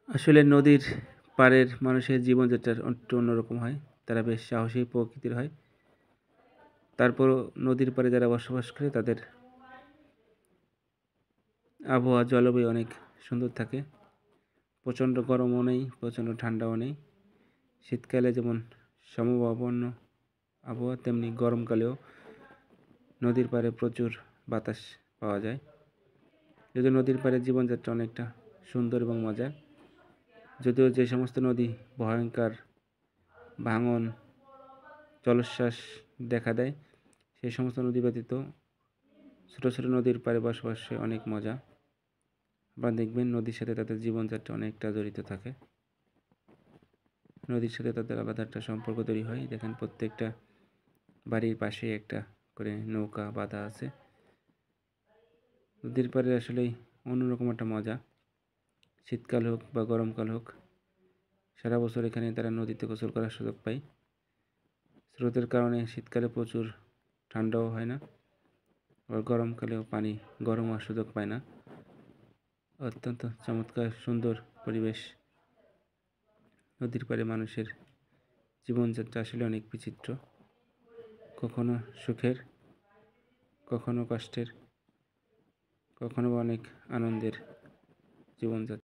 আসলে নদীর পাড়ের মানুষের জীবনযাত্রা একটু অন্যরকম হয়। তারা বেশ সাহসী প্রকৃতির হয়। তারপরও নদীর পাড়ে যারা বসবাস করে তাদের আবহাওয়া জলবায়ু অনেক সুন্দর থাকে। প্রচণ্ড গরমও নেই, প্রচণ্ড ঠান্ডাও নেই। শীতকালে যেমন সমভাবাপন্ন আবহাওয়া, তেমনি গরমকালেও নদীর পাড়ে প্রচুর বাতাস পাওয়া যায়। যদিও নদীর পাড়ে জীবনযাত্রা অনেকটা সুন্দর এবং মজার। যদিও যে সমস্ত নদী ভয়ঙ্কর ভাঙন, জলোচ্ছ্বাস দেখা দেয়, সেই সমস্ত নদী ব্যতীত ছোটো ছোটো নদীর পাড়ে বসবাসে অনেক মজা। বা দেখবেন নদীর সাথে তাদের জীবনযাত্রা অনেকটা জড়িত থাকে। নদীর সাথে তাদের আলাদা একটা সম্পর্ক তৈরি হয়। দেখেন প্রত্যেকটা বাড়ির পাশে একটা করে নৌকা বাঁধা আছে। নদীর পাড়ে আসলেই অন্যরকম একটা মজা। শীতকাল হোক বা গরমকাল হোক, সারা বছর এখানে তারা নদীতে গোসল করার সুযোগ পায়। স্রোতের কারণে শীতকালে প্রচুর ঠান্ডাও হয় না, আবার গরমকালেও পানি গরম হওয়ার সুযোগ পায় না। অত্যন্ত চমৎকার সুন্দর পরিবেশ। নদীর পাড়ে মানুষের জীবনযাত্রা আসলে অনেক বিচিত্র, কখনো সুখের, কখনো কষ্টের, কখনো অনেক আনন্দের জীবনযাত্রা।